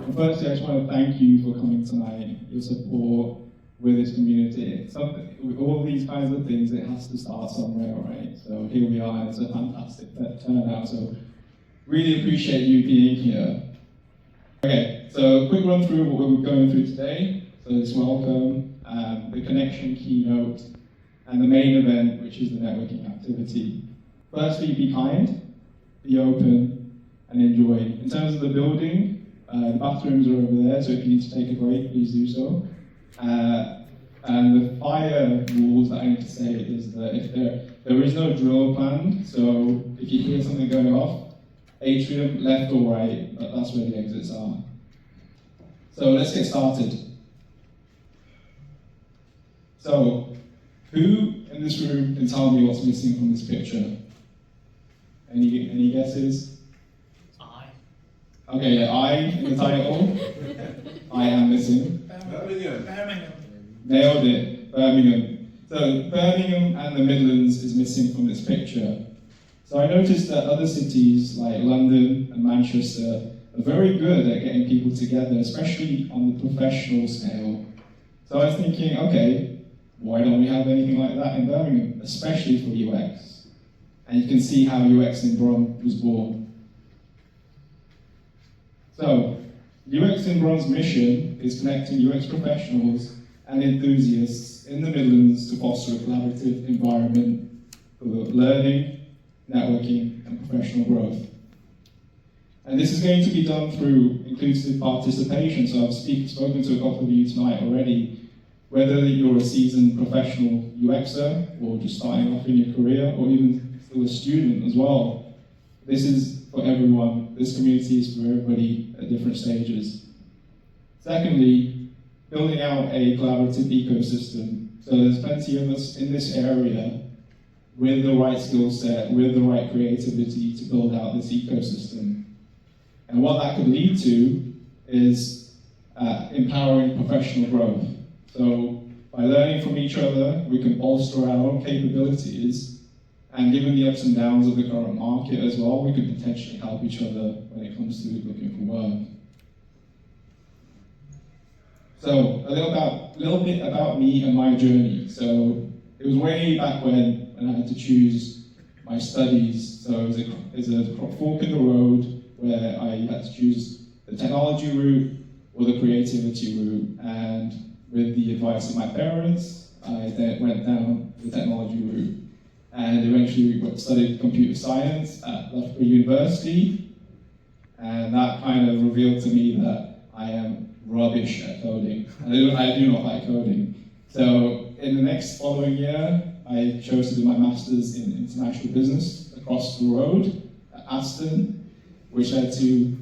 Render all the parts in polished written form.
And firstly, I just want to thank you for coming tonight, your support with this community. With all these kinds of things, it has to start somewhere, right? So here we are, and it's a fantastic turnout. So really appreciate you being here. Okay, so quick run through what we're going through today. So this welcome, the connection keynote, and the main event, which is the networking activity. Firstly, be kind, be open, and enjoy. In terms of the building, the bathrooms are over there, so if you need to take a break, please do so. And the fire rules that I need to say is that if there is no drill planned, so if you hear something going off, atrium, left or right, that's where the exits are. So let's get started. So, who in this room can tell me what's missing from this picture? Any guesses? I. Okay, yeah, I in the title. I am missing. Birmingham. Nailed it, Birmingham. So Birmingham and the Midlands is missing from this picture. So I noticed that other cities like London and Manchester are very good at getting people together, especially on the professional scale. So I was thinking, okay, why don't we have anything like that in Birmingham, especially for UX? And you can see how UX in Brum was born. So, UX in Brum's mission is connecting UX professionals and enthusiasts in the Midlands to foster a collaborative environment for learning, networking, and professional growth. And this is going to be done through inclusive participation. So I've spoken to a couple of you tonight already. Whether you're a seasoned professional UXer or just starting off in your career, or even still a student as well, this is for everyone. This community is for everybody at different stages. Secondly, building out a collaborative ecosystem. So there's plenty of us in this area with the right skill set, with the right creativity to build out this ecosystem. And what that could lead to is empowering professional growth. So by learning from each other, we can bolster our own capabilities, and given the ups and downs of the current market as well, we could potentially help each other when it comes to looking for work. So a little bit about me and my journey. So it was way back when I had to choose my studies. So it was a fork in the road where I had to choose the technology route or the creativity route. And with the advice of my parents, I then went down the technology route and eventually studied computer science at Loughborough University. And that kind of revealed to me that I am rubbish at coding. I do not like coding. So in the next following year, I chose to do my master's in international business across the road at Aston, which led to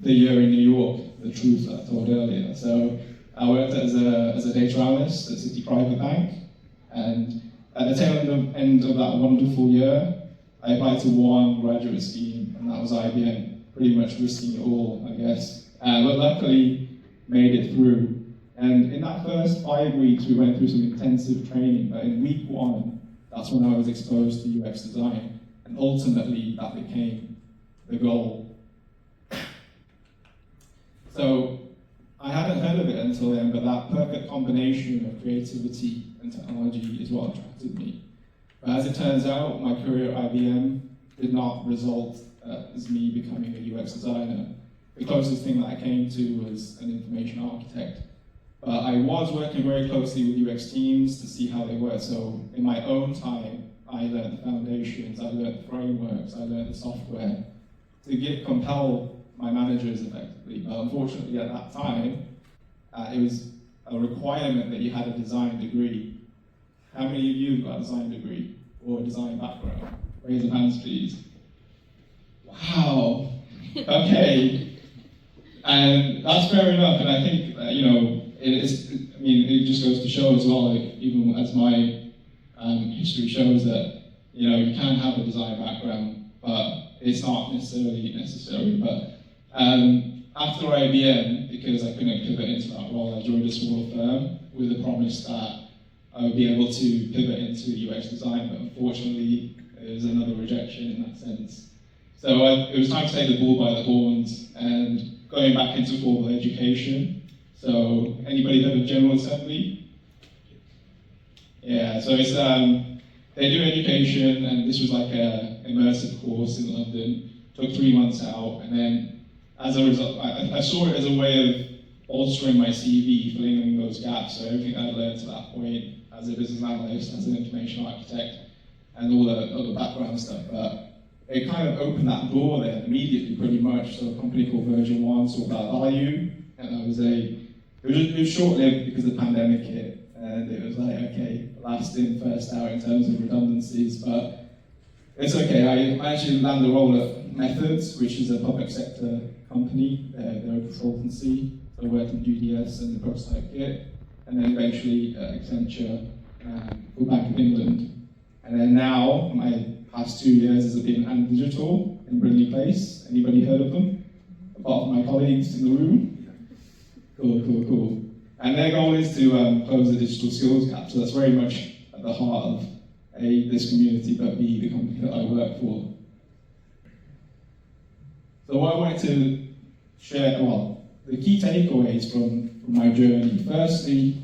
the year in New York, the truth I told earlier. So I worked as a data analyst at City Private Bank, and at the tail end of that wonderful year, I applied to one graduate scheme, and that was IBM, pretty much risking it all, I guess. But luckily, made it through. And in that first 5 weeks, we went through some intensive training, but in week 1, that's when I was exposed to UX design, and ultimately that became the goal. So I hadn't heard of it until then, but that perfect combination of creativity and technology is what attracted me. But as it turns out, my career at IBM did not result as me becoming a UX designer. The closest thing that I came to was an information architect. But I was working very closely with UX teams to see how they work. So in my own time, I learned the foundations, I learned the frameworks, I learned the software to compel my managers effectively. But unfortunately at that time, it was a requirement that you had a design degree. How many of you have got a design degree or a design background? Raise your hands, please. Wow, okay. And that's fair enough, and I think that, it just goes to show as well, like, even as my history shows that, you can have a design background, but it's not necessarily necessary. But after IBM, because I couldn't pivot into that role, I joined a smaller firm with the promise that I would be able to pivot into UX design, but unfortunately, there was another rejection in that sense. So it was time to take the bull by the horns and going back into formal education. So anybody heard of General Assembly? Yeah, so it's they do education, and this was like a immersive course in London. Took 3 months out, and then as a result, I saw it as a way of bolstering my CV, filling in those gaps. So everything I'd learned to that point as a business analyst, as an information architect, and all the other background stuff. But it kind of opened that door there immediately, pretty much. So a company called Version 1 saw that value, and it was short-lived because the pandemic hit, and it was like, okay, last in, first out in terms of redundancies, but it's okay. I managed to land a role at Methods, which is a public sector company. They're a consultancy, so I worked in UDS and the prototype kit, and then eventually Accenture, for Bank of England. And then now, my past 2 years has been And Digital in Brindley Place. Anybody heard of them? Apart from my colleagues in the room? Cool. And their goal is to close the digital skills gap, so that's very much at the heart of A, this community, but B, the company that I work for. So what I wanted to share, well, the key takeaways from my journey. Firstly,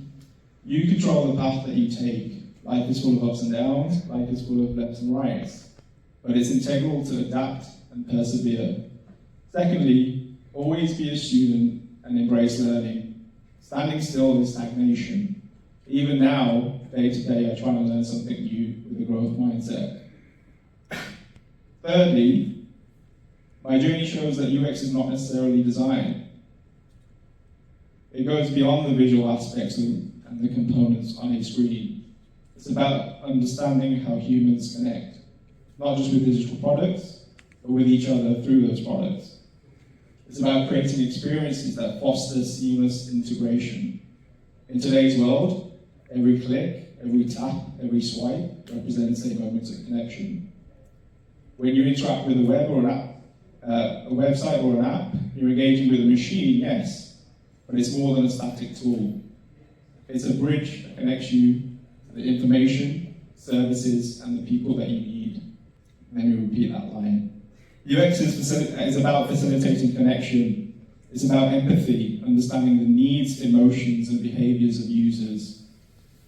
you control the path that you take. Life is full of ups and downs, life is full of lefts and rights, but it's integral to adapt and persevere. Secondly, always be a student and embrace learning. Standing still is stagnation. Even now, day to day, I try to learn something new with a growth mindset. Thirdly, my journey shows that UX is not necessarily design. It goes beyond the visual aspects and the components on a screen. It's about understanding how humans connect, not just with digital products, but with each other through those products. It's about creating experiences that foster seamless integration. In today's world, every click, every tap, every swipe represents a moment of connection. When you interact with a web or an app, a website or an app, you're engaging with a machine, yes, but it's more than a static tool. It's a bridge that connects you to the information, services, and the people that you need. Let me repeat that line. UX is about facilitating connection. It's about empathy, understanding the needs, emotions, and behaviors of users,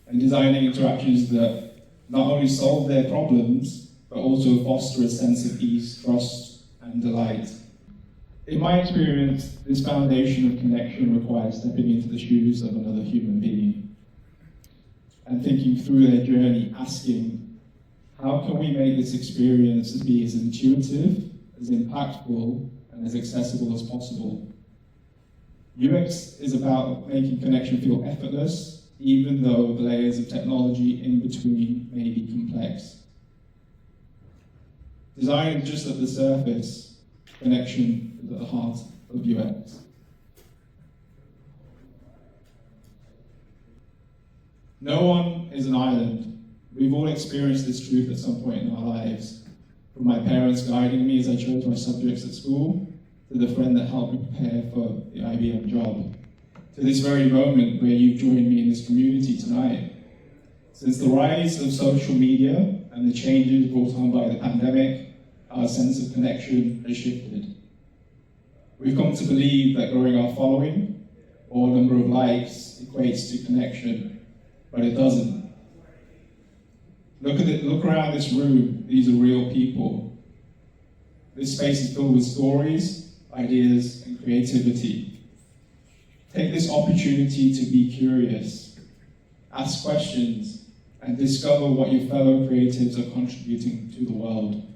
and designing interactions that not only solve their problems, but also foster a sense of ease, trust, and delight. In my experience, this foundation of connection requires stepping into the shoes of another human being and thinking through their journey, asking, how can we make this experience be as intuitive, as impactful, and as accessible as possible? UX is about making connection feel effortless, even though the layers of technology in between may be complex. Design is just at the surface, connection is at the heart of UX. No one is an island. We've all experienced this truth at some point in our lives. From my parents guiding me as I chose my subjects at school, to the friend that helped me prepare for the IBM job, to this very moment where you've joined me in this community tonight. Since the rise of social media and the changes brought on by the pandemic, our sense of connection has shifted. We've come to believe that growing our following or number of likes equates to connection, but it doesn't. Look around this room. These are real people. This space is filled with stories, ideas, and creativity. Take this opportunity to be curious, ask questions, and discover what your fellow creatives are contributing to the world.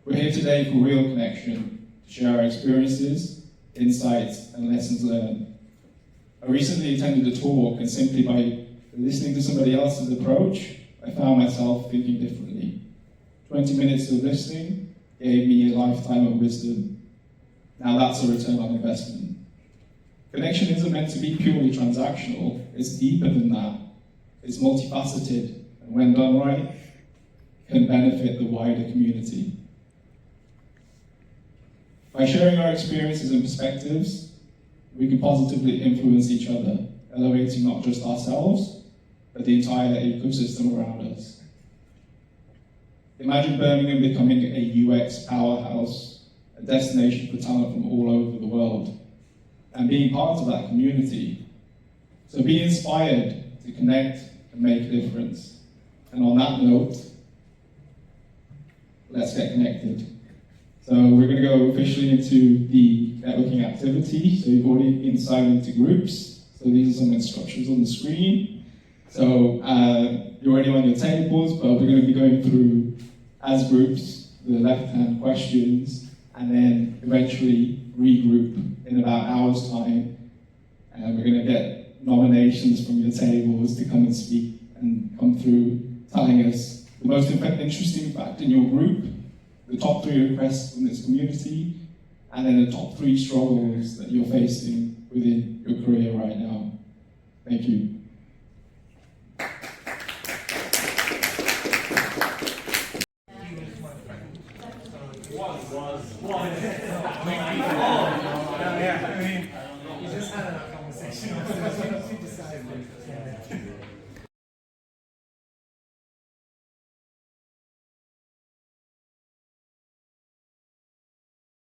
We're here today for real connection, to share our experiences, insights, and lessons learned. I recently attended a talk, and simply by listening to somebody else's approach, I found myself thinking differently. 20 minutes of listening gave me a lifetime of wisdom. Now that's a return on investment. Connection isn't meant to be purely transactional, it's deeper than that. It's multifaceted, and when done right, can benefit the wider community. By sharing our experiences and perspectives, we can positively influence each other, elevating not just ourselves, but the entire ecosystem around us. Imagine Birmingham becoming a UX powerhouse, a destination for talent from all over the world. and being part of that community. So be inspired to connect and make a difference. And on that note, let's get connected. So we're going to go officially into the networking activity. So you've already been signed into groups. So these are some instructions on the screen. So you're already on your tables, but we're going to be going through, as groups, the left-hand questions, and then eventually regroup in about an hour's time. And we're going to get nominations from your tables to come and speak and come through telling us the most interesting fact in your group, the top 3 requests from this community, and then the top 3 struggles that you're facing within your career right now. Thank you. You just had a conversation. She decided.